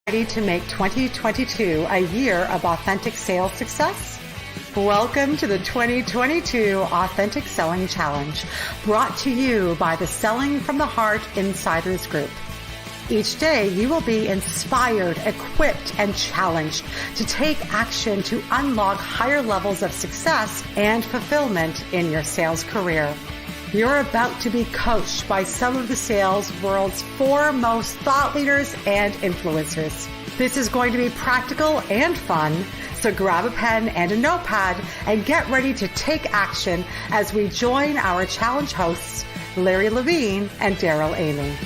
Ready to make 2022 a year of authentic sales success? Welcome to the 2022 Authentic Selling Challenge, brought to you by the Selling from the Heart Insiders Group. Each day, you will be inspired, equipped, and challenged to take action to unlock higher levels of success and fulfillment in your sales career. You're about to be coached by some of the sales world's foremost thought leaders and influencers. This is going to be practical and fun, so grab a pen and a notepad and get ready to take action as we join our challenge hosts, Larry Levine and Daryl Amy.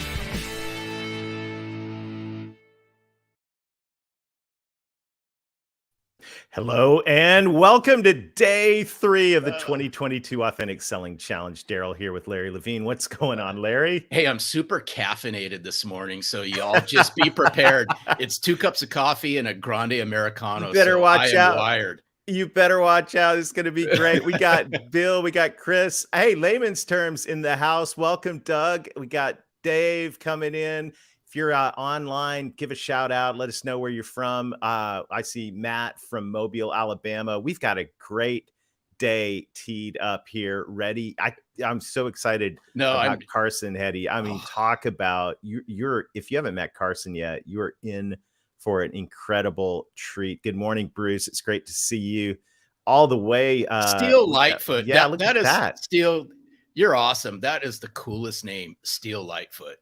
Hello and welcome to day 3 of the 2022 Authentic Selling Challenge. Daryl here with Larry Levine. What's going on, Larry? Hey, I'm super caffeinated this morning, so y'all just be prepared. It's 2 cups of coffee and a grande Americano. You better watch out. Wired. You better watch out. It's going to be great. We got Bill, we got Chris. Hey, layman's terms in the house. Welcome, Doug. We got Dave coming in. If you're online, give a shout out. Let us know where you're from. I see Matt from Mobile, Alabama. We've got a great day teed up here, ready. I'm so excited about Carson Heady. I mean, talk about you're if you haven't met Carson yet, you're in for an incredible treat. Good morning, Bruce. It's great to see you all the way. Steel Lightfoot. Yeah, look at that. Steel. You're awesome. That is the coolest name, Steel Lightfoot.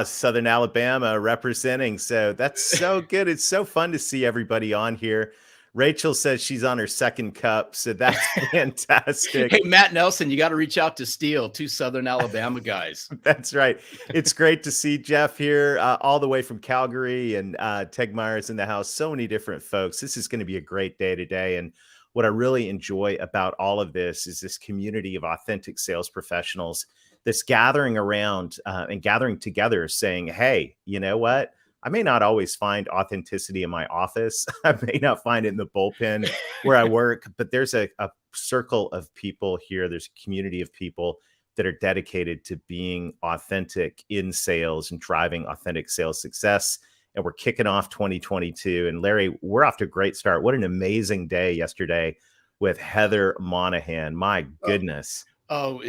Southern Alabama representing. So that's so good. It's so fun to see everybody on here. Rachel says she's on her second cup, so that's fantastic. Hey, Matt Nelson, you got to reach out to Steel, 2 Southern Alabama guys. That's right. It's great to see Jeff here all the way from Calgary, and Tegmeyer's in the house. So many different folks. This is going to be a great day today. And what I really enjoy about all of this is this community of authentic sales professionals that's gathering around and gathering together saying, hey, you know what? I may not always find authenticity in my office. I may not find it in the bullpen where I work, but there's a circle of people here. There's a community of people that are dedicated to being authentic in sales and driving authentic sales success. And we're kicking off 2022. And Larry, we're off to a great start. What an amazing day yesterday with Heather Monahan. My goodness. Oh,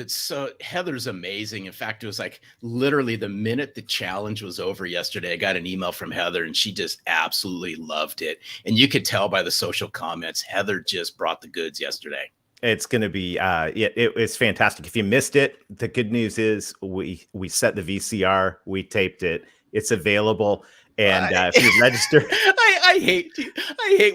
Heather's amazing. In fact, it was like literally the minute the challenge was over yesterday, I got an email from Heather and she just absolutely loved it. And you could tell by the social comments, Heather just brought the goods yesterday. It's going to be, it's fantastic. If you missed it, the good news is we set the VCR, we taped it. It's available. And if you register, I hate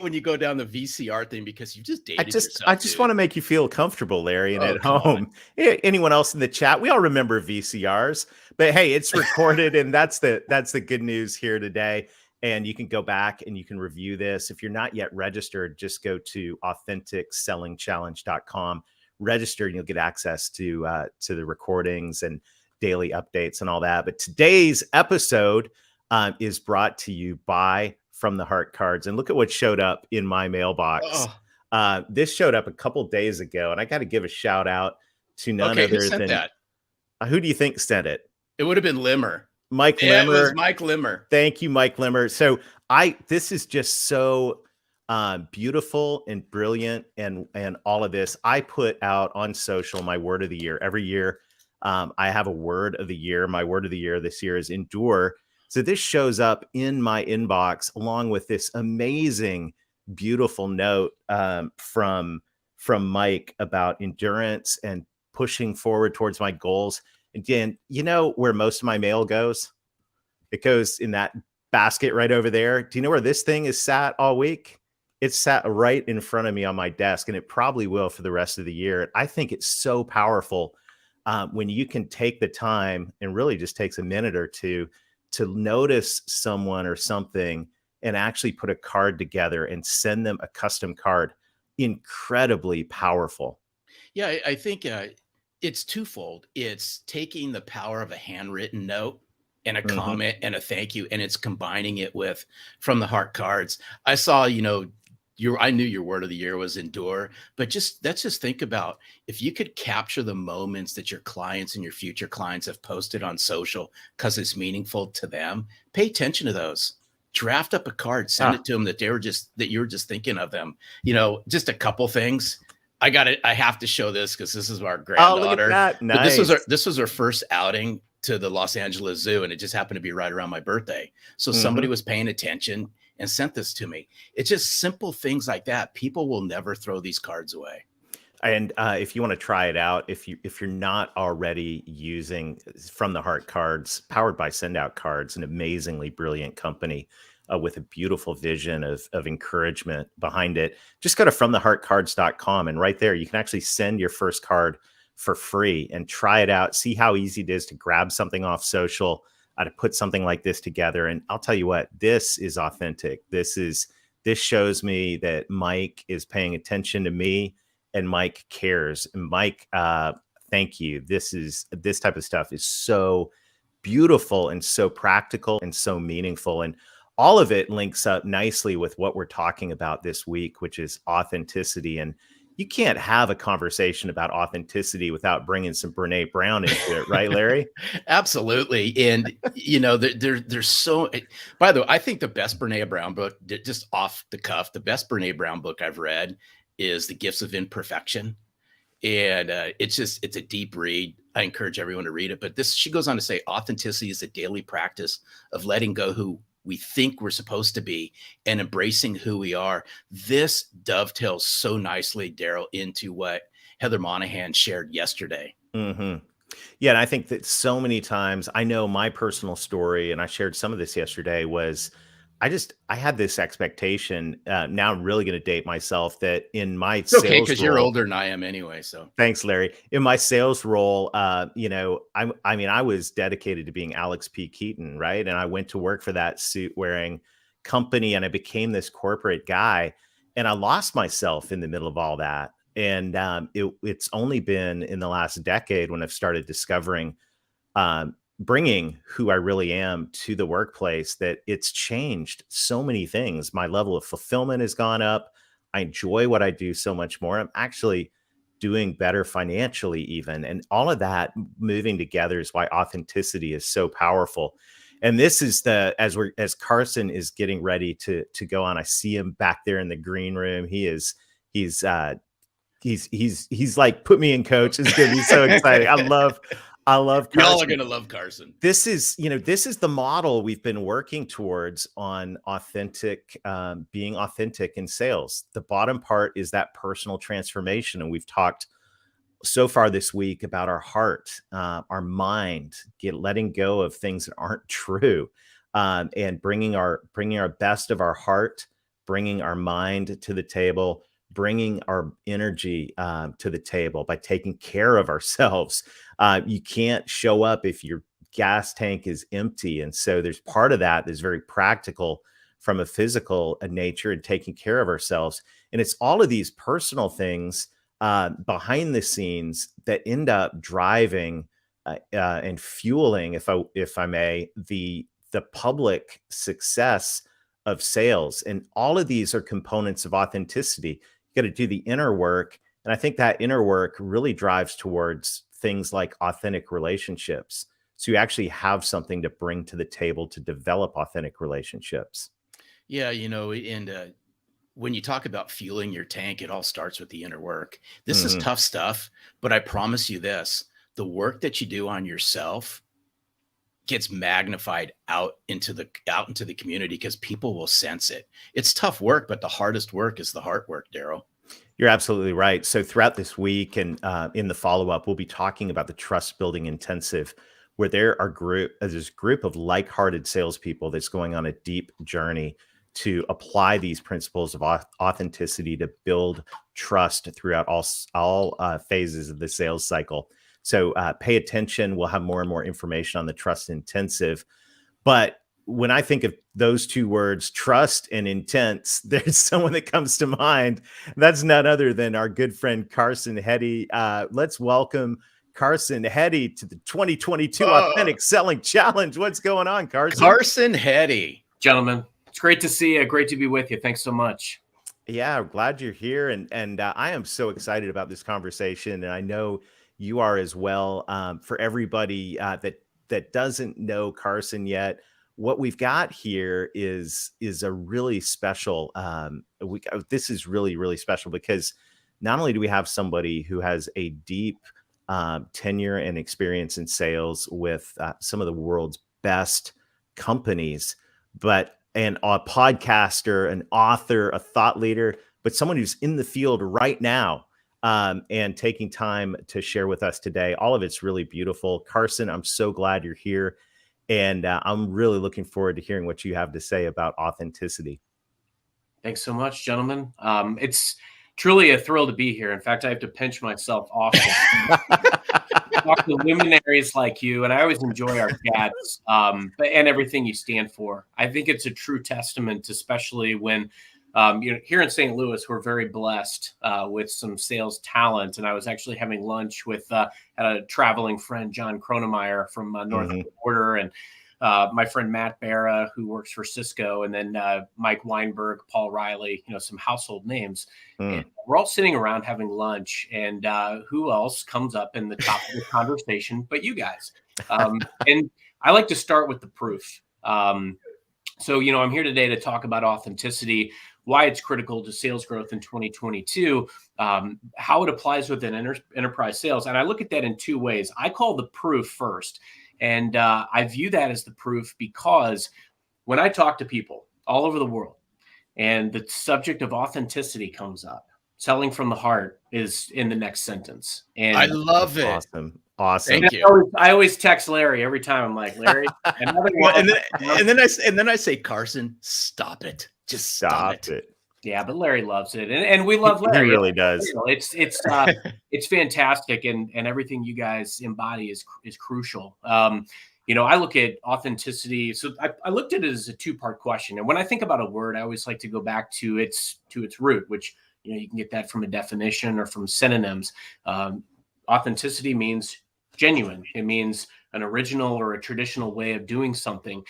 when you go down the VCR thing because you just dated yourself. I just want to make you feel comfortable, Larry, and at home. Anyone else in the chat? We all remember VCRs, but hey, it's recorded, and that's the good news here today. And you can go back and you can review this. If you're not yet registered, just go to AuthenticSellingChallenge.com, register, and you'll get access to the recordings and daily updates and all that. But today's episode is brought to you by From the Heart cards. And look at what showed up in my mailbox. This showed up a couple days ago, and I got to give a shout out to none other than that. Who do you think sent it? It would have been Limmer. Mike Limmer. It was Mike Limmer. Thank you, Mike Limmer. So this is just so beautiful and brilliant, and all of this. I put out on social my word of the year every year. I have a word of the year. My word of the year this year is endure. So this shows up in my inbox along with this amazing, beautiful note from Mike about endurance and pushing forward towards my goals. Again, you know where most of my mail goes? It goes in that basket right over there. Do you know where this thing is sat all week? It's sat right in front of me on my desk, and it probably will for the rest of the year. I think it's so powerful when you can take the time, and really just takes a minute or two, to notice someone or something and actually put a card together and send them a custom card. Incredibly powerful. Yeah, I think it's twofold. It's taking the power of a handwritten note and a comment and a thank you, and it's combining it with From the Heart cards. I saw, I knew your word of the year was endure, but let's just think about if you could capture the moments that your clients and your future clients have posted on social because it's meaningful to them. Pay attention to those. draft up a card, send Ah, it to them that you were just thinking of them. Just a couple things. I have to show this because this is our oh, look at granddaughter. that. But Nice. this was our first outing to the Los Angeles Zoo, and it just happened to be right around my birthday. So somebody was paying attention and sent this to me. It's just simple things like that. People will never throw these cards away. And if you want to try it out, if you're not already using From the Heart cards, powered by Send Out Cards, an amazingly brilliant company with a beautiful vision of encouragement behind it, just go to FromTheHeartCards.com, and right there you can actually send your first card for free and try it out. See how easy it is to grab something off social, to put something like this together. And I'll tell you what, this is authentic. This shows me that Mike is paying attention to me, and Mike cares. And Mike, thank you. This type of stuff is so beautiful and so practical and so meaningful. And all of it links up nicely with what we're talking about this week, which is authenticity. And you can't have a conversation about authenticity without bringing some Brene Brown into it, right, Larry? Absolutely. And, there's so, by the way, I think the best Brene Brown book, just off the cuff, the best Brene Brown book I've read is The Gifts of Imperfection. And it's a deep read. I encourage everyone to read it. But she goes on to say, authenticity is a daily practice of letting go who we think we're supposed to be and embracing who we are. This dovetails so nicely, Daryl, into what Heather Monahan shared yesterday. Mm-hmm. Yeah, and I think that so many times, I know my personal story, and I shared some of this yesterday, was I had this expectation. Now I'm really going to date myself, that in my It's okay, sales because you're role, older than I am anyway. So thanks, Larry. In my sales role, I was dedicated to being Alex P. Keaton, right? And I went to work for that suit wearing company, and I became this corporate guy, and I lost myself in the middle of all that. And it's only been in the last decade when I've started discovering, bringing who I really am to the workplace, that it's changed so many things. My level of fulfillment has gone up. I enjoy what I do so much more. I'm actually doing better financially even. And all of that moving together is why authenticity is so powerful. And this is as Carson is getting ready to go on, I see him back there in the green room. He's like, put me in, coach. It's going to be so exciting. I love Carson. Y'all are going to love Carson. This is the model we've been working towards on being authentic in sales. The bottom part is that personal transformation. And we've talked so far this week about our heart, our mind, letting go of things that aren't true, and bringing our best of our heart, bringing our mind to the table, bringing our energy to the table by taking care of ourselves. You can't show up if your gas tank is empty. And so there's part of that that's very practical from a physical nature, and taking care of ourselves. And it's all of these personal things behind the scenes that end up driving and fueling, if I may, the public success of sales. And all of these are components of authenticity. You got to do the inner work. And I think that inner work really drives towards things like authentic relationships. So you actually have something to bring to the table to develop authentic relationships. Yeah, and when you talk about fueling your tank, it all starts with the inner work. This is tough stuff, but I promise you this, the work that you do on yourself gets magnified out into the community, because people will sense it. It's tough work, but the hardest work is the heart work, Daryl. You're absolutely right. So throughout this week and in the follow-up, we'll be talking about the Trust Building Intensive, where there's this group of like-hearted salespeople that's going on a deep journey to apply these principles of authenticity to build trust throughout all phases of the sales cycle. So pay attention. We'll have more and more information on the Trust Intensive. But when I think of those two words, trust and intense, there's someone that comes to mind. That's none other than our good friend Carson Heady. Let's welcome Carson Heady to the 2022 Authentic Selling Challenge. What's going on, Carson? Carson Heady. Gentlemen, it's great to see you. Great to be with you. Thanks so much. Yeah, I'm glad you're here. And I am so excited about this conversation. And I know you are as well. For everybody that doesn't know Carson yet, what we've got here is a really special. This is really, really special because not only do we have somebody who has a deep tenure and experience in sales with some of the world's best companies, and a podcaster, an author, a thought leader, but someone who's in the field right now and taking time to share with us today. All of it's really beautiful. Carson, I'm so glad you're here. And I'm really looking forward to hearing what you have to say about authenticity. Thanks so much, gentlemen. It's truly a thrill to be here. In fact, I have to pinch myself often. Talk to luminaries like you, and I always enjoy our chats and everything you stand for. I think it's a true testament, especially when here in St. Louis, we're very blessed with some sales talent. And I was actually having lunch with a traveling friend, John Kronemeyer from North Border, and my friend Matt Barra, who works for Cisco, and then Mike Weinberg, Paul Riley, some household names. And we're all sitting around having lunch, and who else comes up in the top of the conversation but you guys? And I like to start with the proof. So, I'm here today to talk about authenticity, why it's critical to sales growth in 2022, how it applies within enterprise sales. And I look at that in two ways. I call the proof first. And I view that as the proof because when I talk to people all over the world and the subject of authenticity comes up, selling from the heart is in the next sentence. And I love it. Awesome. Thank you. I always text Larry every time. I'm like, Larry, and then I say, Carson, stop it. Just stop it. Yeah, but Larry loves it, and we love Larry. He really does. It's fantastic, and everything you guys embody is crucial. I look at authenticity. So I looked at it as a two-part question, and when I think about a word, I always like to go back to its root, which you can get that from a definition or from synonyms. Authenticity means genuine. It means an original or a traditional way of doing something.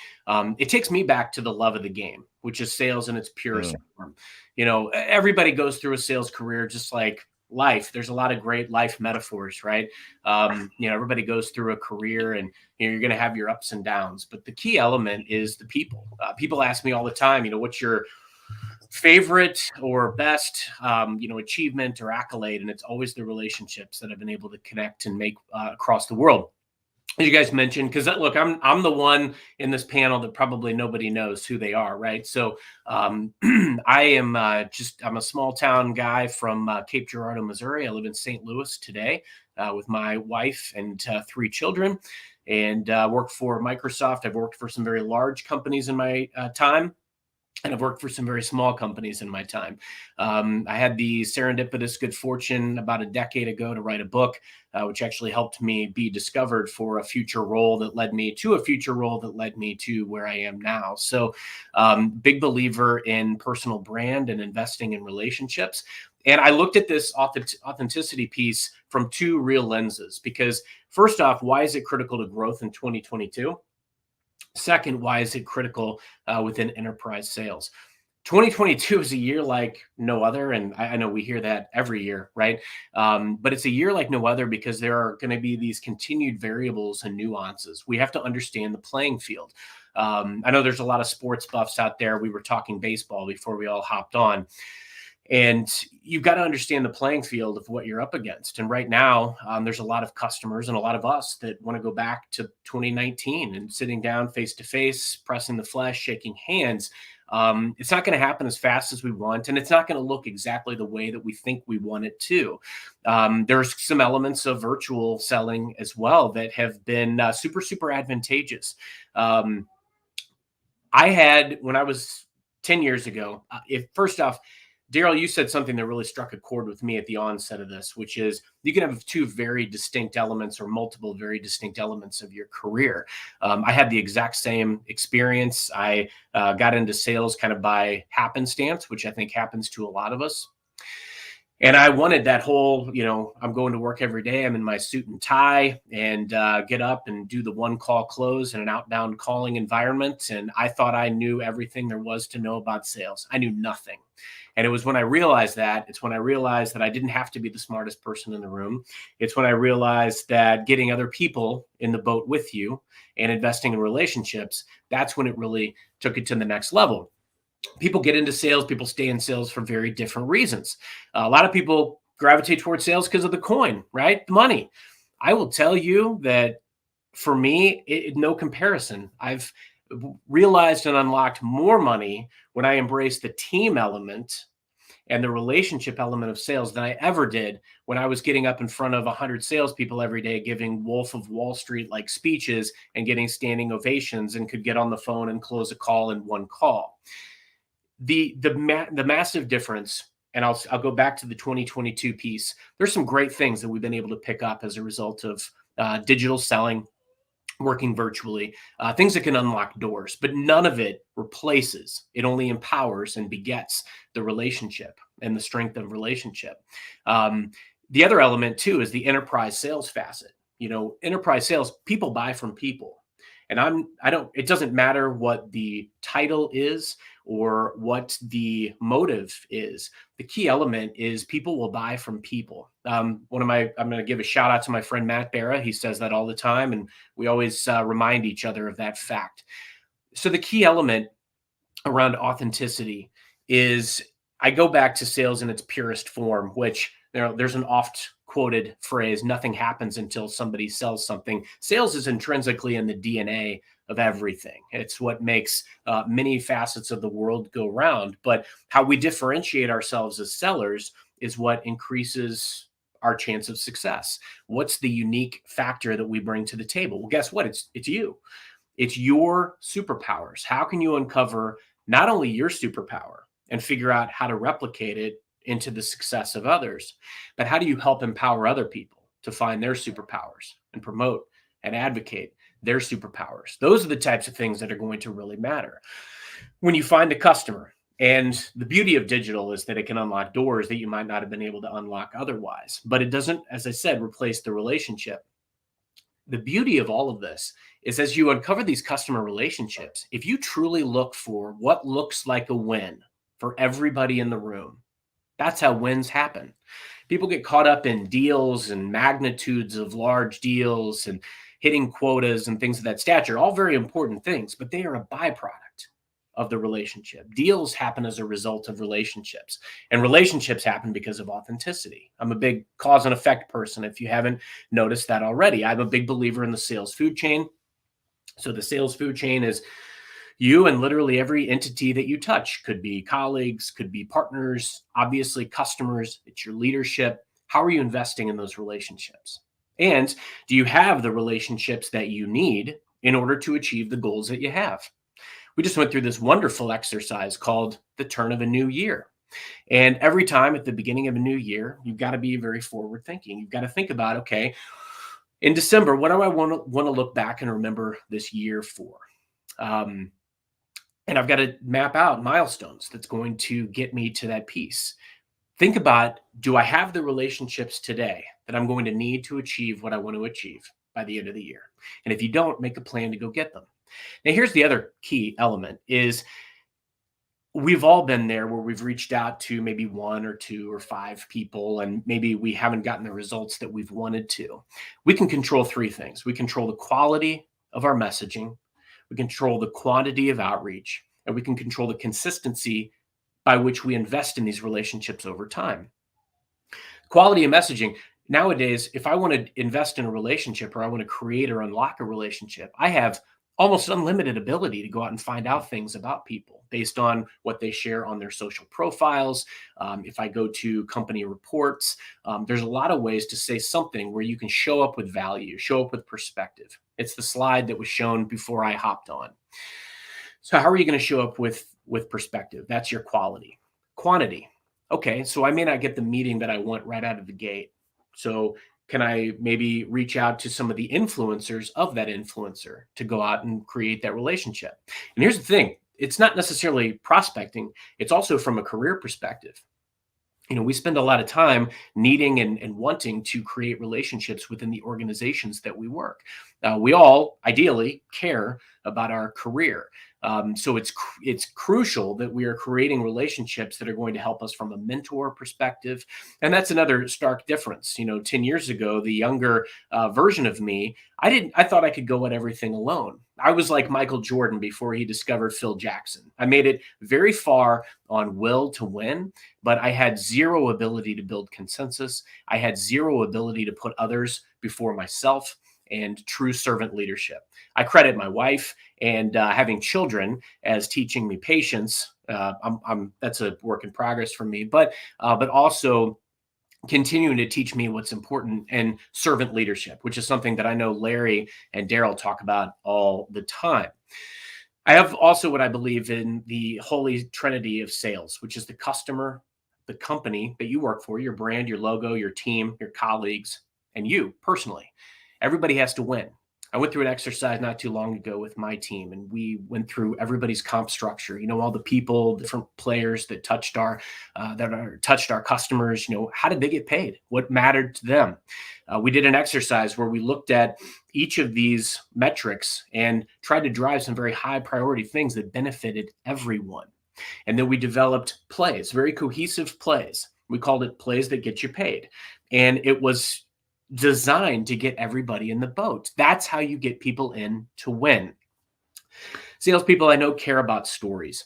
It takes me back to the love of the game, which is sales in its purest form. Everybody goes through a sales career just like life. There's a lot of great life metaphors, right? Everybody goes through a career and you're going to have your ups and downs. But the key element is the people. People ask me all the time, what's your favorite or best, achievement or accolade? And it's always the relationships that I've been able to connect and make across the world. As you guys mentioned, because look, I'm the one in this panel that probably nobody knows who they are, right? So I'm a small town guy from Cape Girardeau, Missouri. I live in St. Louis today with my wife and 3 children, and work for Microsoft. I've worked for some very large companies in my time. And I've worked for some very small companies in my time. I had the serendipitous good fortune about a decade ago to write a book, which actually helped me be discovered for a future role that led me to where I am now. So big believer in personal brand and investing in relationships. And I looked at this authenticity piece from 2 real lenses, because first off, why is it critical to growth in 2022? Second, why is it critical within enterprise sales? 2022 is a year like no other. And I know we hear that every year, right? But it's a year like no other because there are going to be these continued variables and nuances. We have to understand the playing field. I know there's a lot of sports buffs out there. We were talking baseball before we all hopped on. And you've got to understand the playing field of what you're up against. And right now, there's a lot of customers and a lot of us that want to go back to 2019 and sitting down face to face, pressing the flesh, shaking hands. It's not going to happen as fast as we want, and it's not going to look exactly the way that we think we want it to. There's some elements of virtual selling as well that have been super, super advantageous. I had, when I was 10 years ago, first off, Daryl, you said something that really struck a chord with me at the onset of this, which is you can have 2 very distinct elements or multiple very distinct elements of your career. I had the exact same experience. I got into sales kind of by happenstance, which I think happens to a lot of us. And I wanted that whole, I'm going to work every day. I'm in my suit and tie and get up and do the one call close in an outbound calling environment. And I thought I knew everything there was to know about sales. I knew nothing. And it was when I realized that, I didn't have to be the smartest person in the room. It's when I realized that getting other people in the boat with you and investing in relationships, that's when it really took it to the next level. People get into sales, people stay in sales for very different reasons. A lot of people gravitate towards sales because of the coin, right? The money. I will tell you that for me, no comparison. I've realized and unlocked more money when I embraced the team element and the relationship element of sales than I ever did when I was getting up in front of 100 salespeople every day, giving Wolf of Wall Street like speeches and getting standing ovations, and could get on the phone and close a call in one call. The massive difference, and I'll go back to the 2022 piece. There's some great things that we've been able to pick up as a result of digital selling, working virtually, things that can unlock doors, but none of it replaces. It only empowers and begets the relationship and the strength of relationship. The other element too is the enterprise sales facet. Enterprise sales, people buy from people. And it doesn't matter what the title is or what the motive is. The key element is people will buy from people. I'm going to give a shout out to my friend, Matt Barra. He says that all the time. And we always remind each other of that fact. So the key element around authenticity is, I go back to sales in its purest form, which there's an oft quoted phrase, nothing happens until somebody sells something. Sales is intrinsically in the DNA of everything. It's what makes many facets of the world go round. But how we differentiate ourselves as sellers is what increases our chance of success. What's the unique factor that we bring to the table? Well, guess what? It's you. It's your superpowers. How can you uncover not only your superpower and figure out how to replicate it into the success of others, but how do you help empower other people to find their superpowers and promote and advocate their superpowers? Those are the types of things that are going to really matter. When you find a customer, and the beauty of digital is that it can unlock doors that you might not have been able to unlock otherwise, but it doesn't, as I said, replace the relationship. The beauty of all of this is, as you uncover these customer relationships, if you truly look for what looks like a win for everybody in the room, that's how wins happen. People get caught up in deals and magnitudes of large deals and hitting quotas and things of that stature, all very important things, but they are a byproduct of the relationship. Deals happen as a result of relationships, and relationships happen because of authenticity. I'm a big cause and effect person, if you haven't noticed that already. I'm a big believer in the sales food chain. So the sales food chain is you and literally every entity that you touch. Could be colleagues, could be partners, obviously customers, it's your leadership. How are you investing in those relationships? And do you have the relationships that you need in order to achieve the goals that you have? We just went through this wonderful exercise called the turn of a new year. And every time at the beginning of a new year, you've got to be very forward thinking. You've got to think about, okay, in December, what do I want to look back and remember this year for? And I've got to map out milestones that's going to get me to that piece. Think about, do I have the relationships today that I'm going to need to achieve what I want to achieve by the end of the year? And if you don't, make a plan to go get them. Now, here's the other key element is, we've all been there where we've reached out to maybe 1 or 2 or 5 people, and maybe we haven't gotten the results that we've wanted to. We can control 3 things. We control the quality of our messaging, we control the quantity of outreach, and we can control the consistency by which we invest in these relationships over time. Quality of messaging. Nowadays, if I want to invest in a relationship, or I want to create or unlock a relationship, I have almost unlimited ability to go out and find out things about people based on what they share on their social profiles. If I go to company reports, there's a lot of ways to say something where you can show up with value, show up with perspective. It's the slide that was shown before I hopped on. So how are you going to show up with perspective? That's your quality. Quantity. Okay, so I may not get the meeting that I want right out of the gate. So can I maybe reach out to some of the influencers of that influencer to go out and create that relationship? And here's the thing. It's not necessarily prospecting. It's also from a career perspective. we spend a lot of time needing and wanting to create relationships within the organizations that we work. We all ideally care about our career. So it's crucial that we are creating relationships that are going to help us from a mentor perspective. And that's another stark difference. 10 years ago, the younger version of me, I thought I could go at everything alone. I was like Michael Jordan before he discovered Phil Jackson. I made it very far on will to win, but I had zero ability to build consensus. I had zero ability to put others before myself, and true servant leadership. I credit my wife and having children as teaching me patience. That's a work in progress for me, but also continuing to teach me what's important and servant leadership, which is something that I know Larry and Daryl talk about all the time. I have also what I believe in the Holy Trinity of sales, which is the customer, the company that you work for, your brand, your logo, your team, your colleagues, and you personally. Everybody has to win. I went through an exercise not too long ago with my team, and we went through everybody's comp structure. All the people, different players that touched our customers. How did they get paid? What mattered to them? We did an exercise where we looked at each of these metrics and tried to drive some very high priority things that benefited everyone. And then we developed plays, very cohesive plays. We called it plays that get you paid, and it was designed to get everybody in the boat. That's how you get people in to win. Salespeople I know care about stories.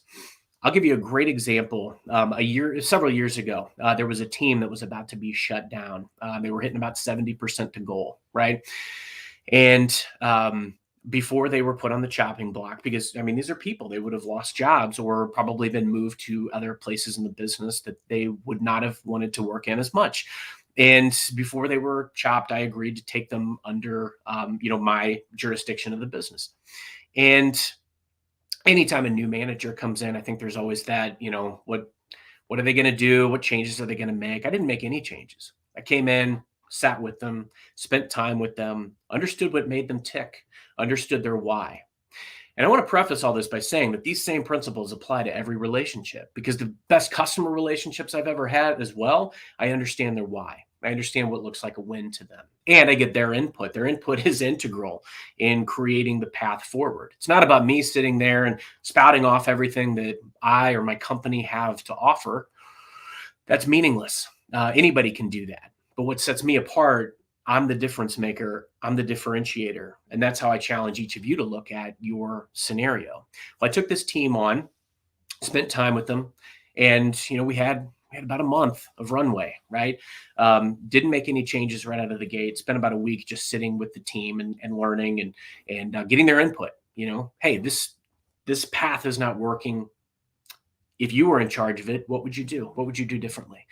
I'll give you a great example. Several years ago, there was a team that was about to be shut down. They were hitting about 70% to goal, right? And before they were put on the chopping block, because these are people, they would have lost jobs or probably been moved to other places in the business that they would not have wanted to work in as much. And before they were chopped, I agreed to take them under, my jurisdiction of the business. And anytime a new manager comes in, I think there's always that, what are they going to do? What changes are they going to make? I didn't make any changes. I came in, sat with them, spent time with them, understood what made them tick, understood their why. And I want to preface all this by saying that these same principles apply to every relationship, because the best customer relationships I've ever had as well, I understand their why. I understand what looks like a win to them, and I get their input. Their input is integral in creating the path forward. It's not about me sitting there and spouting off everything that I or my company have to offer. That's meaningless. Anybody can do that. But what sets me apart, I'm the difference maker. I'm the differentiator. And that's how I challenge each of you to look at your scenario. Well, I took this team on, spent time with them, and we had about a month of runway, right? Didn't make any changes right out of the gate. Spent about a week just sitting with the team and learning and getting their input. Hey, this path is not working. If you were in charge of it, what would you do? What would you do differently?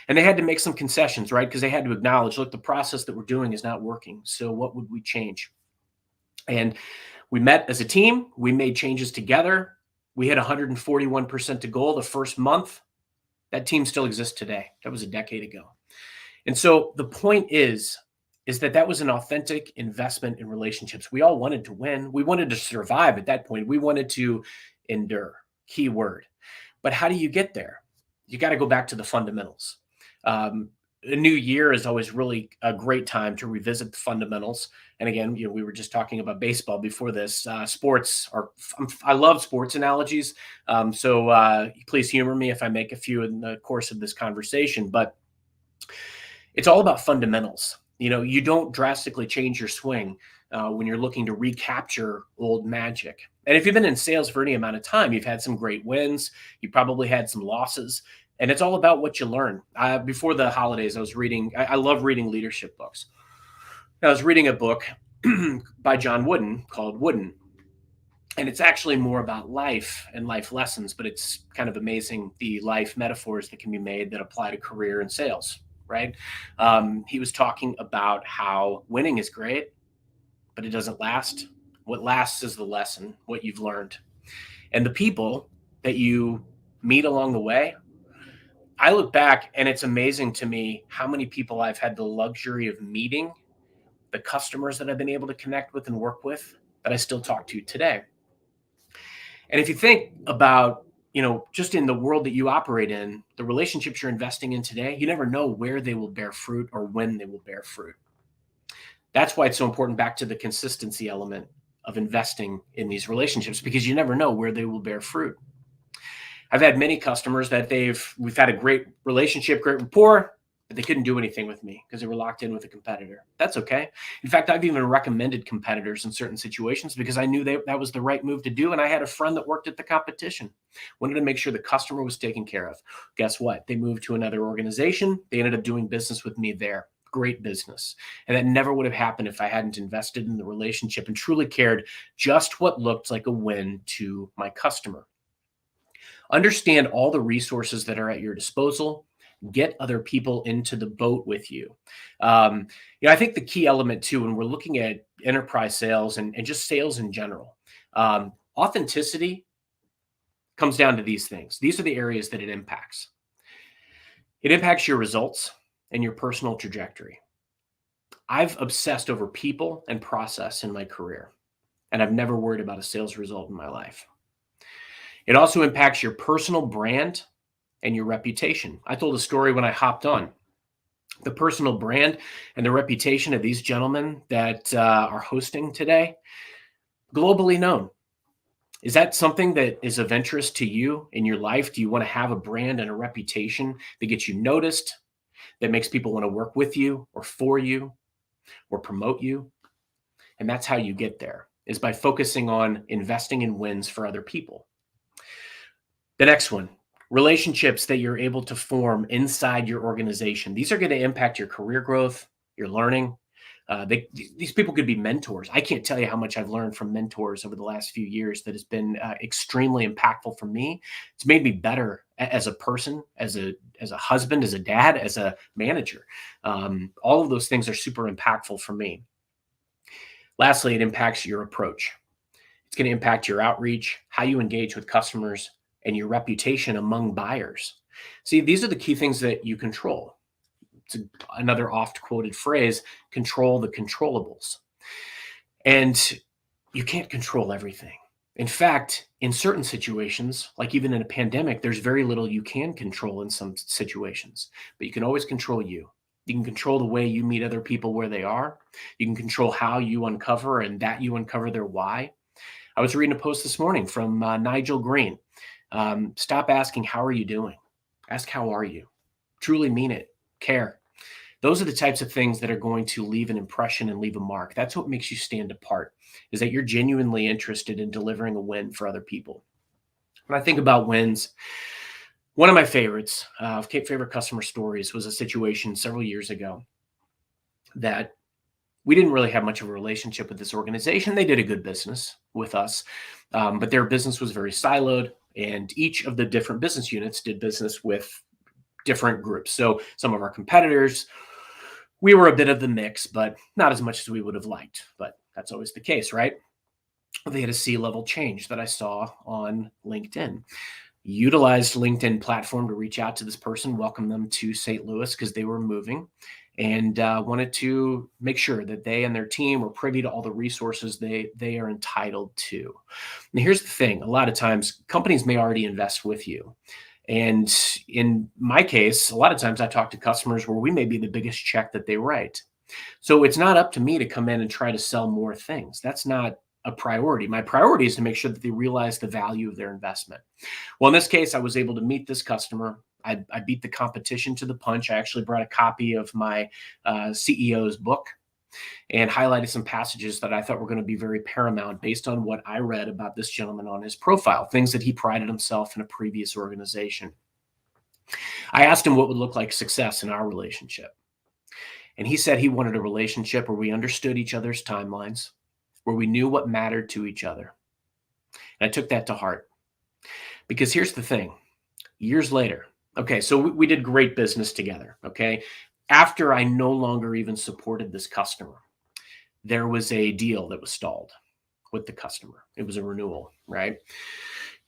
And they had to make some concessions, right? Because they had to acknowledge, look, the process that we're doing is not working. So what would we change? And we met as a team. We made changes together. We hit 141% to goal the first month. That team still exists today. That was a decade ago. And so the point is that was an authentic investment in relationships. We all wanted to win. We wanted to survive at that point. We wanted to endure. Key word. But how do you get there? You got to go back to the fundamentals. A new year is always really a great time to revisit the fundamentals. And again, we were just talking about baseball before this. I love sports analogies. So please humor me if I make a few in the course of this conversation. But it's all about fundamentals. You don't drastically change your swing when you're looking to recapture old magic. And if you've been in sales for any amount of time, you've had some great wins. You probably had some losses. And it's all about what you learn. Before the holidays, I was reading, I love reading leadership books. I was reading a book by John Wooden called Wooden. And it's actually more about life and life lessons, but it's kind of amazing the life metaphors that can be made that apply to career and sales, right? He was talking about how winning is great, but it doesn't last. What lasts is the lesson, what you've learned. And the people that you meet along the way, I look back and it's amazing to me how many people I've had the luxury of meeting, the customers that I've been able to connect with and work with that I still talk to today. And if you think about just in the world that you operate in, the relationships you're investing in today, you never know where they will bear fruit or when they will bear fruit. That's why it's so important, back to the consistency element of investing in these relationships, because you never know where they will bear fruit. I've had many customers that we've had a great relationship, great rapport, but they couldn't do anything with me because they were locked in with a competitor. That's okay. In fact, I've even recommended competitors in certain situations because I knew that was the right move to do. And I had a friend that worked at the competition, wanted to make sure the customer was taken care of. Guess what? They moved to another organization. They ended up doing business with me there. Great business. And that never would have happened if I hadn't invested in the relationship and truly cared just what looked like a win to my customer. Understand all the resources that are at your disposal. Get other people into the boat with you. I think the key element too, when we're looking at enterprise sales and just sales in general, authenticity comes down to these things. These are the areas that it impacts. It impacts your results and your personal trajectory. I've obsessed over people and process in my career, and I've never worried about a sales result in my life. It also impacts your personal brand and your reputation. I told a story when I hopped on. The personal brand and the reputation of these gentlemen that are hosting today, globally known. Is that something that is of interest to you in your life? Do you want to have a brand and a reputation that gets you noticed, that makes people want to work with you or for you or promote you? And that's how you get there, is by focusing on investing in wins for other people. The next one, relationships that you're able to form inside your organization. These are going to impact your career growth, your learning. These people could be mentors. I can't tell you how much I've learned from mentors over the last few years that has been extremely impactful for me. It's made me better as a person, as a husband, as a dad, as a manager. All of those things are super impactful for me. Lastly, it impacts your approach. It's going to impact your outreach, how you engage with customers, and your reputation among buyers. See, these are the key things that you control. It's another oft quoted phrase, control the controllables. And you can't control everything. In fact, in certain situations, like even in a pandemic, there's very little you can control in some situations, but you can always control you. You can control the way you meet other people where they are. You can control how you uncover and that you uncover their why. I was reading a post this morning from Nigel Green. Stop asking, how are you doing? Ask, how are you? Truly mean it. Care. Those are the types of things that are going to leave an impression and leave a mark. That's what makes you stand apart, is that you're genuinely interested in delivering a win for other people. When I think about wins, one of my favorites, favorite customer stories, was a situation several years ago that we didn't really have much of a relationship with this organization. They did a good business with us, but their business was very siloed, and each of the different business units did business with different groups. So some of our competitors, we were a bit of the mix, but not as much as we would have liked. But that's always the case, right? They had a C-level change that I saw on LinkedIn. Utilized LinkedIn platform to reach out to this person, welcome them to St. Louis because they were moving, and wanted to make sure that they and their team were privy to all the resources they are entitled to. And here's the thing. A lot of times companies may already invest with you. And in my case, a lot of times I talk to customers where we may be the biggest check that they write. So it's not up to me to come in and try to sell more things. That's not a priority. My priority is to make sure that they realize the value of their investment. Well, in this case, I was able to meet this customer. I beat the competition to the punch. I actually brought a copy of my CEO's book and highlighted some passages that I thought were going to be very paramount based on what I read about this gentleman on his profile, things that he prided himself in a previous organization. I asked him what would look like success in our relationship. And he said he wanted a relationship where we understood each other's timelines, where we knew what mattered to each other. And I took that to heart. Because here's the thing. Years later, okay, so we did great business together, okay? After I no longer even supported this customer, there was a deal that was stalled with the customer. It was a renewal, right?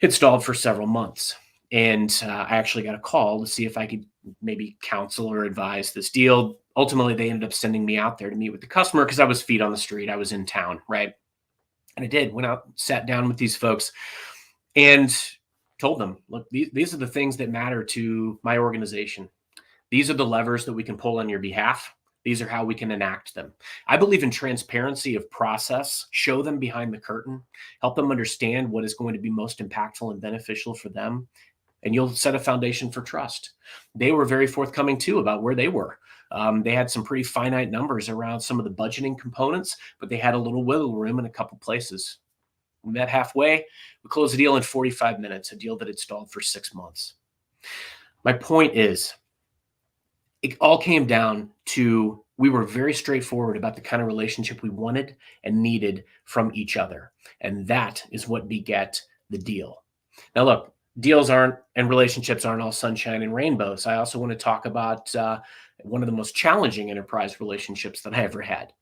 It stalled for several months. And I actually got a call to see if I could maybe counsel or advise this deal. Ultimately, they ended up sending me out there to meet with the customer because I was feet on the street. I was in town, right? And I did, went out, sat down with these folks. And told them, look, these are the things that matter to my organization. These are the levers that we can pull on your behalf. These are how we can enact them. I believe in transparency of process. Show them behind the curtain. Help them understand what is going to be most impactful and beneficial for them. And you'll set a foundation for trust. They were very forthcoming, too, about where they were. They had some pretty finite numbers around some of the budgeting components, but they had a little wiggle room in a couple places. We met halfway. We closed the deal in 45 minutes, a deal that had stalled for 6 months. My point is, it all came down to we were very straightforward about the kind of relationship we wanted and needed from each other. And that is what begat the deal. Now, look, deals aren't and relationships aren't all sunshine and rainbows. I also want to talk about one of the most challenging enterprise relationships that I ever had.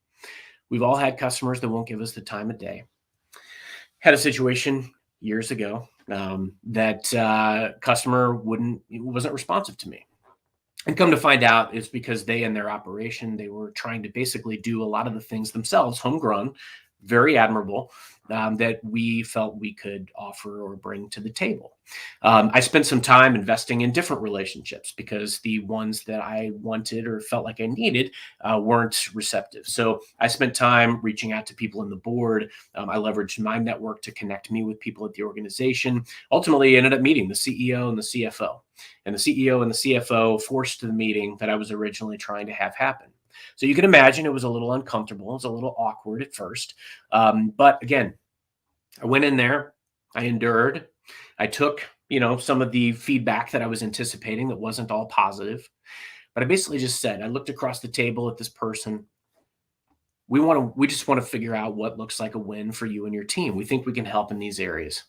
We've all had customers that won't give us the time of day. Had a situation years ago that customer wasn't responsive to me. And come to find out, it's because they in their operation, they were trying to basically do a lot of the things themselves, homegrown, very admirable, that we felt we could offer or bring to the table. I spent some time investing in different relationships because the ones that I wanted or felt like I needed weren't receptive. So I spent time reaching out to people in the board. I leveraged my network to connect me with people at the organization. Ultimately, I ended up meeting the CEO and the CFO. And the CEO and the CFO forced the meeting that I was originally trying to have happen. So you can imagine it was a little uncomfortable. It was a little awkward at first. But again, I went in there, I endured, I took, some of the feedback that I was anticipating that wasn't all positive. But I basically just said, I looked across the table at this person. We just want to figure out what looks like a win for you and your team. We think we can help in these areas.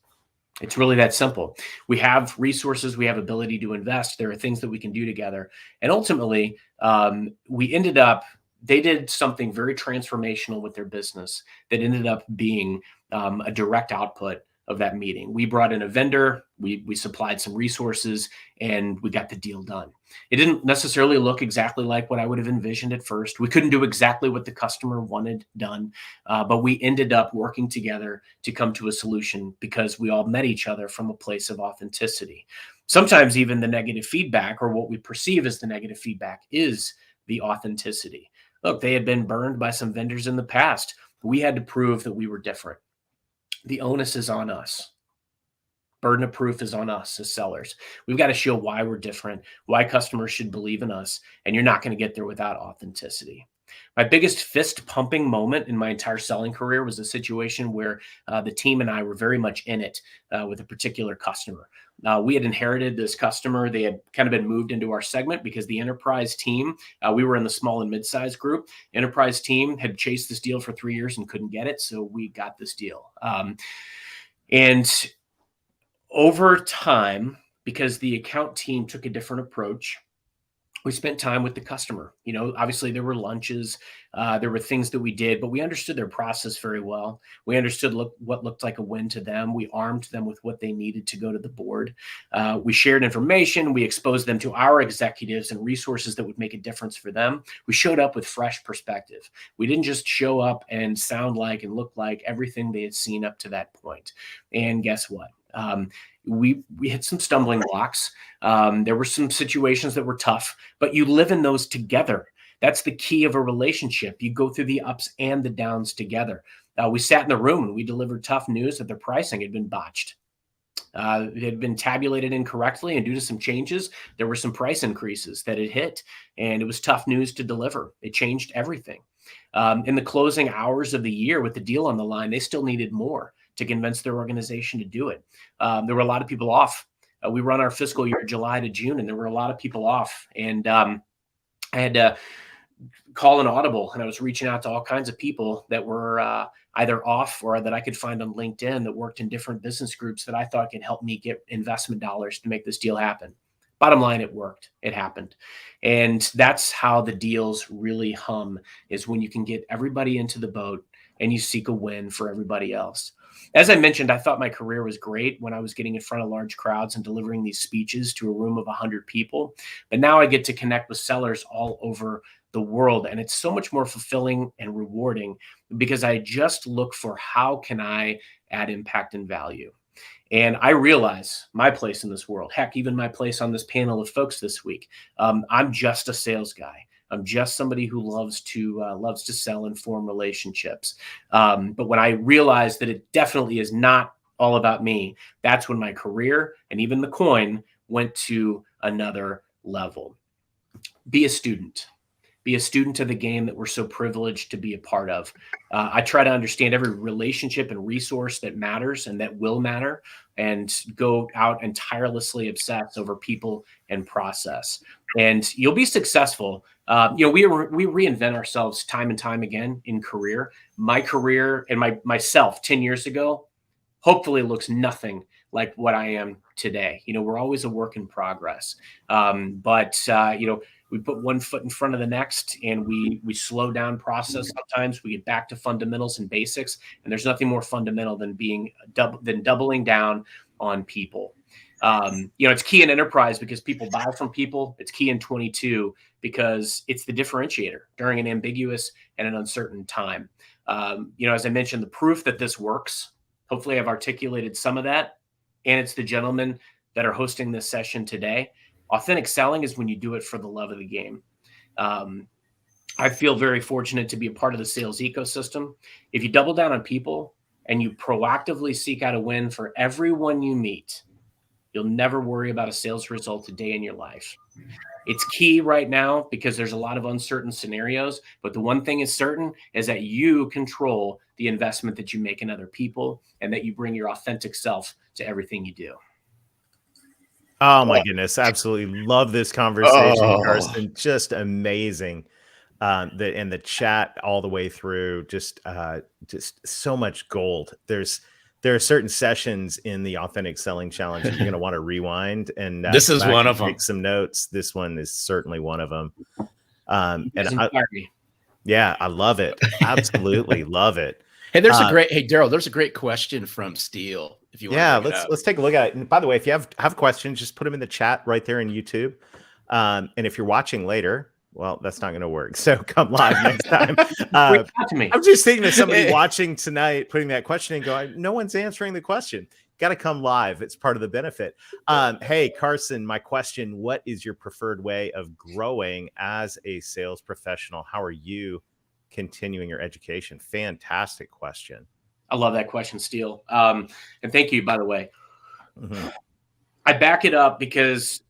It's really that simple. We have resources, we have ability to invest. There are things that we can do together. And ultimately, they did something very transformational with their business that ended up being a direct output of that meeting. We brought in a vendor, we supplied some resources, and we got the deal done. It didn't necessarily look exactly like what I would have envisioned at first. We couldn't do exactly what the customer wanted done, but we ended up working together to come to a solution because we all met each other from a place of authenticity. Sometimes even the negative feedback, or what we perceive as the negative feedback, is the authenticity. Look, they had been burned by some vendors in the past. We had to prove that we were different. The onus is on us. Burden of proof is on us as sellers. We've got to show why we're different, why customers should believe in us, and you're not going to get there without authenticity. My biggest fist pumping moment in my entire selling career was a situation where the team and I were very much in it with a particular customer. We had inherited this customer. They had kind of been moved into our segment because the enterprise team, we were in the small and mid-sized group. Enterprise team had chased this deal for 3 years and couldn't get it. So we got this deal. And over time, because the account team took a different approach, we spent time with the customer. Obviously there were lunches, there were things that we did, but we understood their process very well. We understood what looked like a win to them. We armed them with what they needed to go to the board. We shared information. We exposed them to our executives and resources that would make a difference for them. We showed up with fresh perspective. We didn't just show up and sound like and look like everything they had seen up to that point. And guess what? We hit some stumbling blocks. There were some situations that were tough, but you live in those together. That's the key of a relationship. You go through the ups and the downs together. We sat in the room and we delivered tough news that their pricing had been botched. It had been tabulated incorrectly, and due to some changes, there were some price increases that had hit, and it was tough news to deliver. It changed everything. In the closing hours of the year with the deal on the line, they still needed more to convince their organization to do it. There were a lot of people off. We run our fiscal year July to June, and there were a lot of people off. And I had to call an audible, and I was reaching out to all kinds of people that were either off or that I could find on LinkedIn that worked in different business groups that I thought could help me get investment dollars to make this deal happen. Bottom line, it worked. It happened. And that's how the deals really hum, is when you can get everybody into the boat and you seek a win for everybody else. As I mentioned, I thought my career was great when I was getting in front of large crowds and delivering these speeches to a room of 100 people. But now I get to connect with sellers all over the world. And it's so much more fulfilling and rewarding because I just look for how can I add impact and value. And I realize my place in this world, heck, even my place on this panel of folks this week. I'm just a sales guy. I'm just somebody who loves to sell and form relationships. But when I realized that it definitely is not all about me, that's when my career and even the coin went to another level. Be a student. Be a student of the game that we're so privileged to be a part of. I try to understand every relationship and resource that matters and that will matter, and go out and tirelessly obsess over people and process. And you'll be successful. We reinvent ourselves time and time again in career. My career and myself 10 years ago hopefully looks nothing like what I am today. We're always a work in progress. We put one foot in front of the next, and we slow down process. Sometimes we get back to fundamentals and basics, and there's nothing more fundamental than doubling down on people. It's key in enterprise because people buy from people. It's key in 22 because it's the differentiator during an ambiguous and an uncertain time. As I mentioned, the proof that this works, hopefully I've articulated some of that, and it's the gentlemen that are hosting this session today. Authentic selling is when you do it for the love of the game. I feel very fortunate to be a part of the sales ecosystem. If you double down on people and you proactively seek out a win for everyone you meet, you'll never worry about a sales result a day in your life. It's key right now because there's a lot of uncertain scenarios, but the one thing is certain is that you control the investment that you make in other people and that you bring your authentic self to everything you do. Oh my goodness. Absolutely love this conversation, Carson. Just amazing. And the chat all the way through, just so much gold. There are certain sessions in the Authentic Selling Challenge that you're going to want to rewind. And this is one of them. Take some notes. This one is certainly one of them. I love it. Absolutely love it. Hey, Daryl, there's a great question from Steele. If you want let's take a look at it. And by the way, if you have questions, just put them in the chat right there in YouTube. And if you're watching later, well, that's not going to work. So come live next time. I'm just thinking of somebody watching tonight, putting that question and going, no one's answering the question. Got to come live. It's part of the benefit. Hey, Carson, my question, what is your preferred way of growing as a sales professional? How are you continuing your education? Fantastic question. I love that question, Steele. And thank you, by the way. Mm-hmm. I back it up because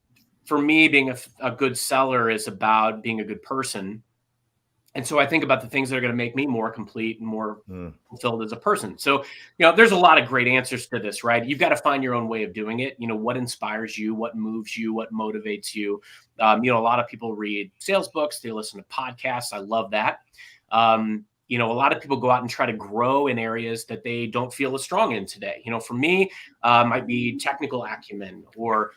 for me, being a good seller is about being a good person. And so I think about the things that are going to make me more complete and more fulfilled as a person. So, there's a lot of great answers to this, right? You've got to find your own way of doing it. What inspires you, what moves you, what motivates you. A lot of people read sales books. They listen to podcasts. I love that. A lot of people go out and try to grow in areas that they don't feel as strong in today. For me, might be technical acumen or,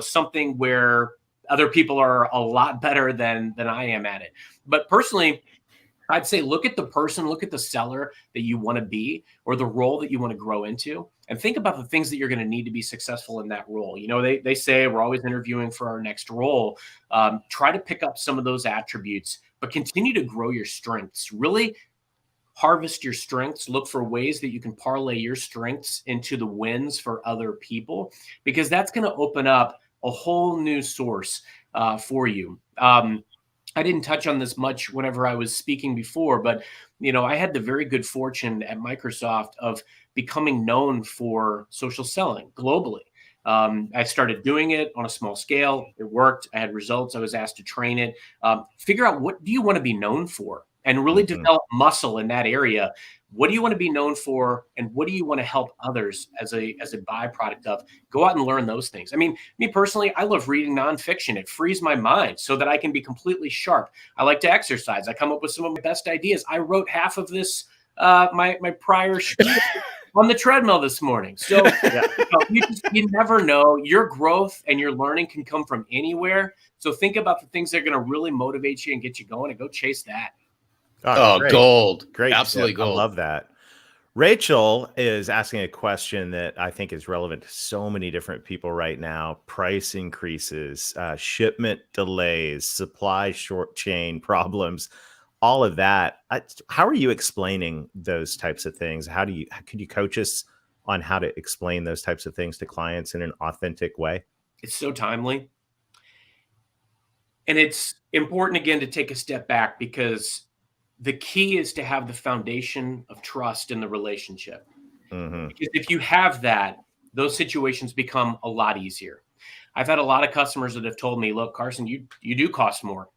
something where other people are a lot better than I am at it. But personally, I'd say look at the person, look at the seller that you want to be or the role that you want to grow into, and think about the things that you're going to need to be successful in that role. They say we're always interviewing for our next role. Try to pick up some of those attributes, but continue to grow your strengths. Really harvest your strengths. Look for ways that you can parlay your strengths into the wins for other people, because that's going to open up a whole new source for you. I didn't touch on this much whenever I was speaking before, but I had the very good fortune at Microsoft of becoming known for social selling globally. I started doing it on a small scale. It worked. I had results. I was asked to train it. Figure out, what do you want to be known for, and really develop muscle in that area. What do you want to be known for, and what do you want to help others as a byproduct of? Go out and learn those things. I mean, me personally, I love reading nonfiction. It frees my mind so that I can be completely sharp. I like to exercise. I come up with some of my best ideas. I wrote half of this, my prior spiel on the treadmill this morning. So you never know. Your growth and your learning can come from anywhere. So think about the things that are going to really motivate you and get you going, and go chase that. Great. Gold. Great. Absolutely gold. I love that. Rachel is asking a question that I think is relevant to so many different people right now. Price increases, shipment delays, supply short chain problems, all of that. How are you explaining those types of things? Could you coach us on how to explain those types of things to clients in an authentic way? It's so timely. And it's important, again, to take a step back, because the key is to have the foundation of trust in the relationship. Mm-hmm. Because if you have that, those situations become a lot easier. I've had a lot of customers that have told me, look, Carson, you do cost more.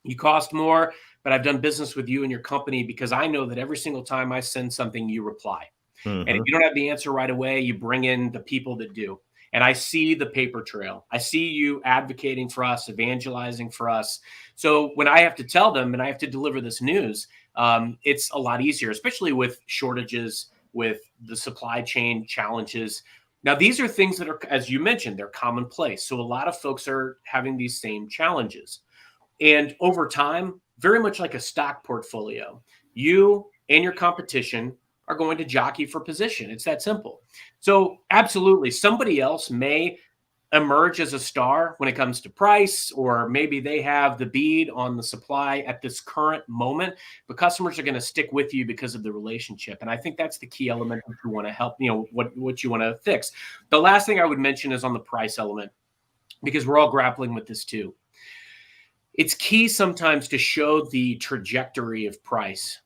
You cost more, but I've done business with you and your company because I know that every single time I send something, you reply. Mm-hmm. And if you don't have the answer right away, you bring in the people that do. And I see the paper trail. I see you advocating for us, evangelizing for us. So when I have to tell them and I have to deliver this news, it's a lot easier, especially with shortages, with the supply chain challenges. Now, these are things that are, as you mentioned, they're commonplace. So a lot of folks are having these same challenges. And over time, very much like a stock portfolio, you and your competition are going to jockey for position. It's that simple. So absolutely, somebody else may emerge as a star when it comes to price, or maybe they have the bead on the supply at this current moment, but customers are going to stick with you because of the relationship. And I think that's the key element that you want to help, what you want to fix. The last thing I would mention is on the price element, because we're all grappling with this too. It's key sometimes to show the trajectory of price.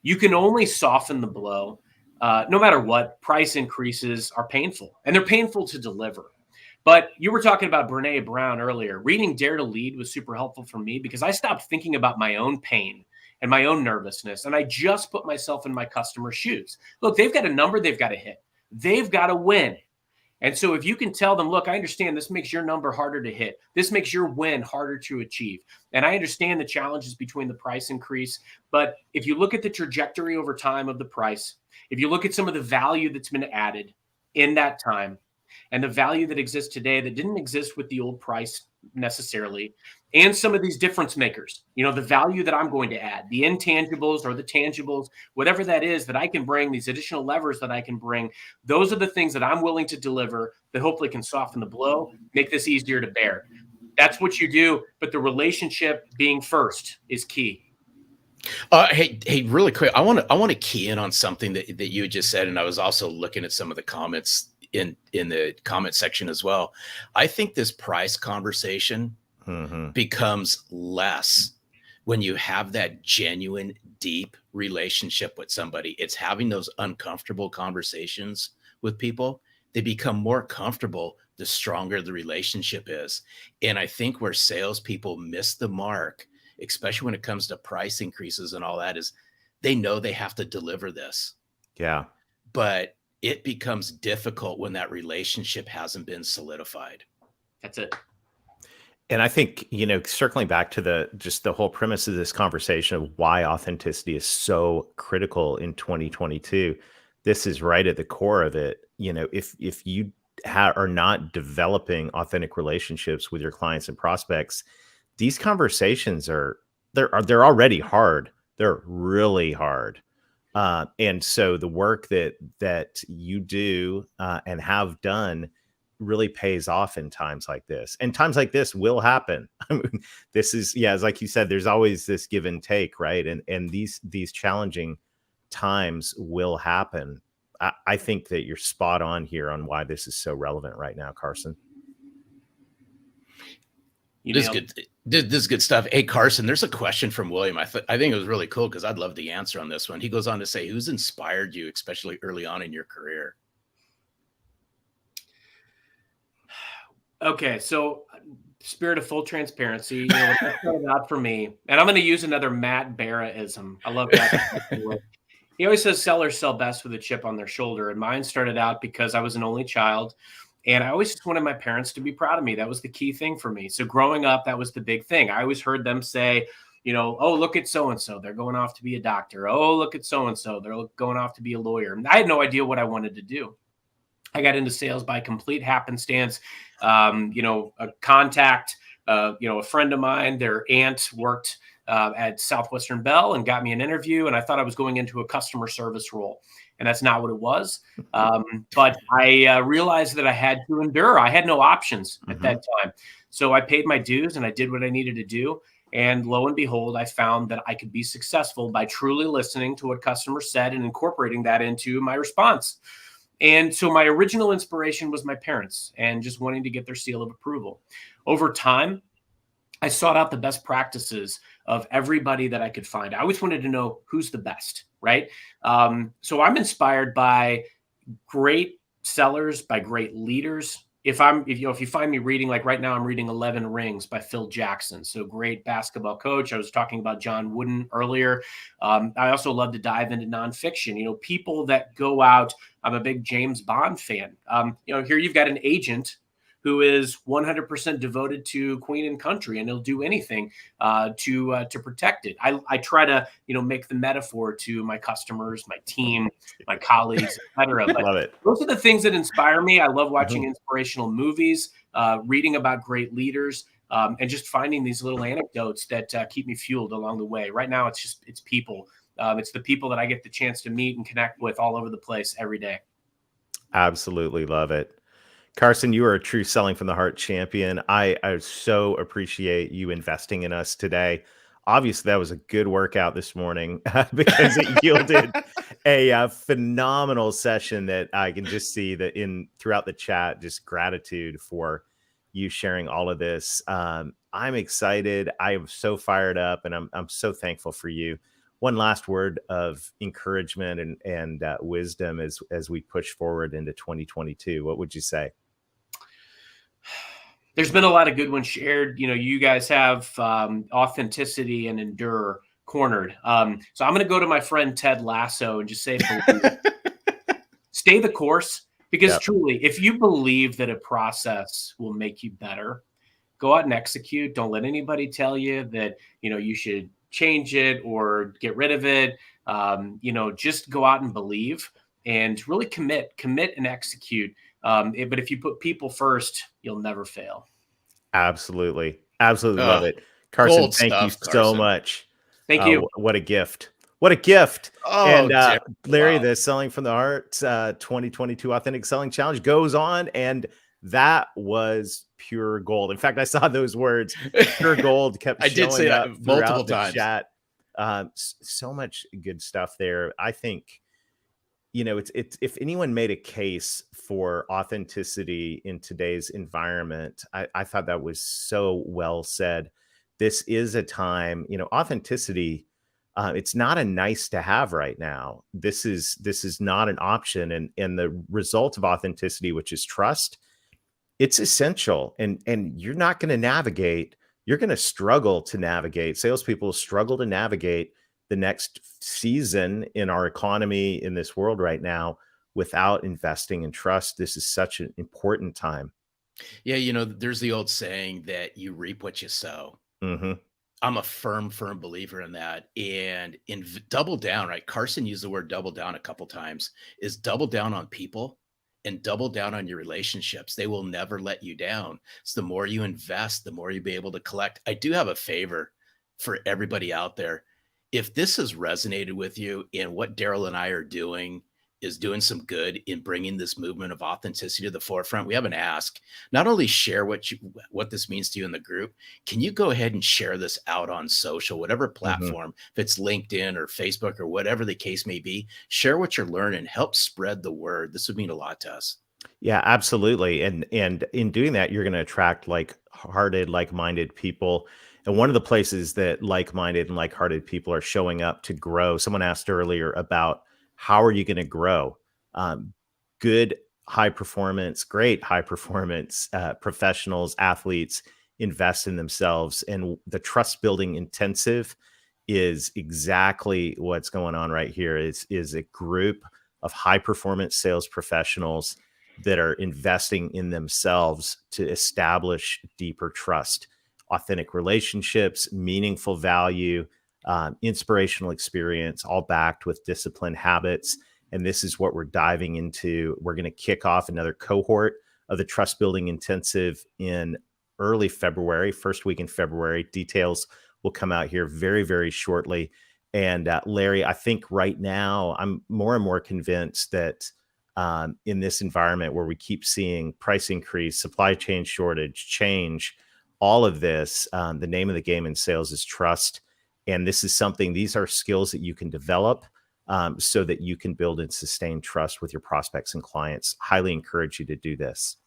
You can only soften the blow. No matter what, price increases are painful, and they're painful to deliver. But you were talking about Brene Brown earlier. Reading Dare to Lead was super helpful for me because I stopped thinking about my own pain and my own nervousness, and I just put myself in my customer's shoes. Look, they've got a number they've got to hit. They've got to win. And so if you can tell them, look, I understand this makes your number harder to hit. This makes your win harder to achieve. And I understand the challenges between the price increase. But if you look at the trajectory over time of the price, if you look at some of the value that's been added in that time, and the value that exists today that didn't exist with the old price necessarily, and some of these difference makers, the value that I'm going to add, the intangibles or the tangibles, whatever that is that I can bring, these additional levers that I can bring, those are the things that I'm willing to deliver that hopefully can soften the blow, make this easier to bear. That's what you do, but the relationship being first is key. Hey, really quick, I want to key in on something that you just said, and I was also looking at some of the comments in the comment section as well. I think this price conversation becomes less when you have that genuine, deep relationship with somebody. It's having those uncomfortable conversations with people. They become more comfortable the stronger the relationship is. And I think where salespeople miss the mark, especially when it comes to price increases and all that, is they know they have to deliver this. Yeah. But it becomes difficult when that relationship hasn't been solidified. That's it. And I think, circling back to the whole premise of this conversation of why authenticity is so critical in 2022, this is right at the core of it. If you are not developing authentic relationships with your clients and prospects, these conversations they're already hard. They're really hard. And so the work that you do and have done really pays off in times like this. And times like this will happen. I mean, this is, as like you said, there's always this give and take, right? And these challenging times will happen. I think that you're spot on here on why this is so relevant right now, Carson. This is good stuff. Hey, Carson, there's a question from William. I think it was really cool because I'd love the answer on this one. He goes on to say, who's inspired you, especially early on in your career? Okay, so spirit of full transparency, what that started out for me, and I'm going to use another Matt Barra-ism. I love that. He always says sellers sell best with a chip on their shoulder, and mine started out because I was an only child, and I always just wanted my parents to be proud of me. That was the key thing for me. So growing up, that was the big thing. I always heard them say, oh, look at so-and-so. They're going off to be a doctor. Oh, look at so-and-so. They're going off to be a lawyer. And I had no idea what I wanted to do. I got into sales by complete happenstance. A contact, a friend of mine, their aunt worked at Southwestern Bell and got me an interview. And I thought I was going into a customer service role. And that's not what it was. But I realized that I had to endure. I had no options at that time. So I paid my dues and I did what I needed to do. And lo and behold, I found that I could be successful by truly listening to what customers said and incorporating that into my response. And so my original inspiration was my parents and just wanting to get their seal of approval. Over time, I sought out the best practices of everybody that I could find. I always wanted to know who's the best, right? So I'm inspired by great sellers, by great leaders. If you find me reading, like right now, I'm reading 11 Rings by Phil Jackson. So great basketball coach. I was talking about John Wooden earlier. I also love to dive into nonfiction, people that go out. I'm a big James Bond fan. Here you've got an agent who is 100% devoted to Queen and country, and he'll do anything to protect it. I try to make the metaphor to my customers, my team, my colleagues, etc. But Love it. those are the things that inspire me. I love watching inspirational movies, reading about great leaders, and just finding these little anecdotes that keep me fueled along the way. Right now, it's people. It's the people that I get the chance to meet and connect with all over the place every day. Absolutely love it. Carson, you are a true selling from the heart champion. I so appreciate you investing in us today. Obviously, that was a good workout this morning because it yielded a phenomenal session that I can just see that throughout the chat, just gratitude for you sharing all of this. I'm excited. I am so fired up, and I'm so thankful for you. One last word of encouragement and wisdom as we push forward into 2022. What would you say? There's been a lot of good ones shared. You guys have authenticity and endure cornered. So I'm going to go to my friend Ted Lasso and just say, stay the course, because truly, if you believe that a process will make you better, go out and execute. Don't let anybody tell you that, you should change it or get rid of it. Just go out and believe and really commit and execute. But if you put people first, you'll never fail. Absolutely. Absolutely love it. Carson, thank you so much. Thank you. What a gift. What a gift. Oh, and Larry, the Selling from the Heart 2022 Authentic Selling Challenge goes on, and that was pure gold. In fact, I saw those words, pure gold, kept I did say up that multiple the times. chat. So much good stuff there. I think, it's if anyone made a case for authenticity in today's environment, I thought that was so well said. This is a time, authenticity. It's not a nice to have right now. This is not an option. And the result of authenticity, which is trust, it's essential. And you're not going to navigate. You're going to struggle to navigate. Salespeople struggle to navigate the next season in our economy, in this world right now, without investing in trust. This is such an important time. Yeah, there's the old saying that you reap what you sow. Mm-hmm. I'm a firm believer in that. And double down, right? Carson used the word double down a couple times, is double down on people and double down on your relationships. They will never let you down. So the more you invest, the more you'll be able to collect. I do have a favor for everybody out there. If this has resonated with you and what Daryl and I are doing is doing some good in bringing this movement of authenticity to the forefront, we have an ask. Not only share what this means to you in the group, can you go ahead and share this out on social, whatever platform, if it's LinkedIn or Facebook or whatever the case may be, share what you're learning, help spread the word. This would mean a lot to us. Yeah, absolutely. And in doing that, you're going to attract like-hearted, like-minded people. And one of the places that like-minded and like-hearted people are showing up to grow. Someone asked earlier about how are you going to grow? Good high performance, great high performance professionals, athletes invest in themselves. And the trust building intensive is exactly what's going on right here. Is a group of high performance sales professionals that are investing in themselves to establish deeper trust, authentic relationships, meaningful value, inspirational experience, all backed with disciplined habits. And this is what we're diving into. We're going to kick off another cohort of the Trust Building Intensive in early February, first week in February. Details will come out here very, very shortly. And Larry, I think right now I'm more and more convinced that in this environment where we keep seeing price increase, supply chain shortage, change, all of this, the name of the game in sales is trust. And this is these are skills that you can develop. so that you can build and sustain trust with your prospects and clients. Highly encourage you to do this.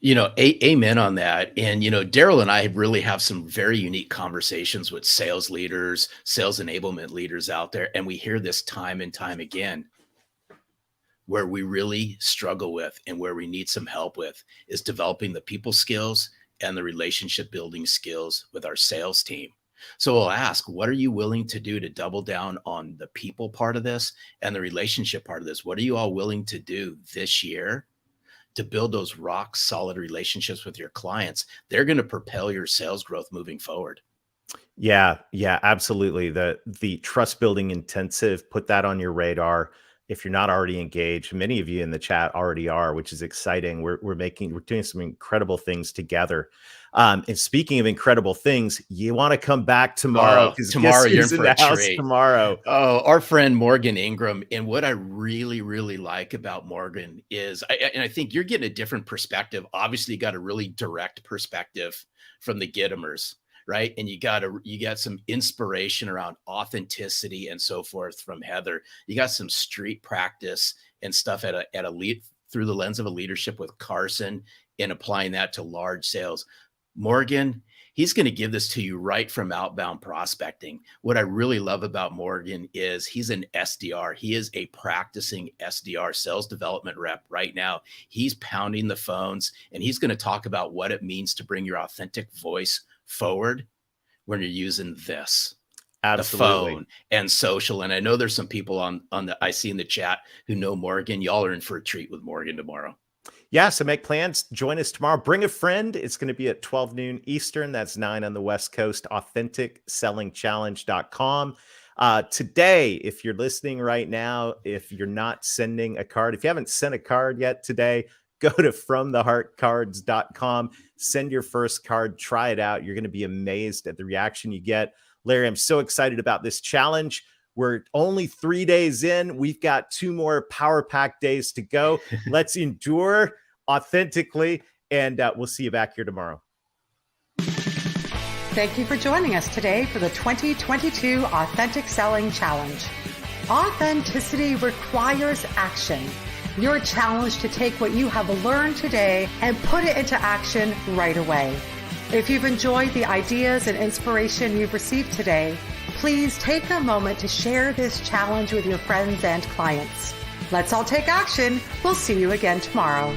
Amen on that. And, Daryl and I really have some very unique conversations with sales leaders, sales enablement leaders out there. And we hear this time and time again. Where we really struggle with and where we need some help with is developing the people skills and the relationship building skills with our sales team. So we'll ask, what are you willing to do to double down on the people part of this and the relationship part of this? What are you all willing to do this year to build those rock solid relationships with your clients? They're going to propel your sales growth moving forward. Yeah, absolutely. The trust building intensive, put that on your radar. If you're not already engaged, many of you in the chat already are, which is exciting. We're doing some incredible things together. And speaking of incredible things, you want to come back tomorrow, because tomorrow you're in for a house treat. Tomorrow. Oh, our friend Morgan Ingram. And what I really, really like about Morgan is, I think you're getting a different perspective. Obviously, you got a really direct perspective from the Gittimers, right? And you got some inspiration around authenticity and so forth from Heather. You got some street practice and stuff at a lead through the lens of a leadership with Carson and applying that to large sales. Morgan, he's going to give this to you right from outbound prospecting. What I really love about Morgan is he's an SDR. He is a practicing SDR, sales development rep right now. He's pounding the phones, and he's going to talk about what it means to bring your authentic voice forward when you're using this. Absolutely. The phone and social. And I know there's some people I see in the chat who know Morgan. Y'all are in for a treat with Morgan tomorrow. Yeah, so make plans. Join us tomorrow. Bring a friend. It's going to be at 12 noon Eastern. That's 9 on the West Coast. AuthenticSellingChallenge.com. Today, if you're listening right now, if you're not sending a card, if you haven't sent a card yet today, go to FromTheHeartCards.com. Send your first card. Try it out. You're going to be amazed at the reaction you get. Larry, I'm so excited about this challenge. We're only 3 days in. We've got 2 more Power Pack days to go. Let's endure authentically, and we'll see you back here tomorrow. Thank you for joining us today for the 2022 Authentic Selling Challenge. Authenticity requires action. You're challenged to take what you have learned today and put it into action right away. If you've enjoyed the ideas and inspiration you've received today, please take a moment to share this challenge with your friends and clients. Let's all take action. We'll see you again tomorrow.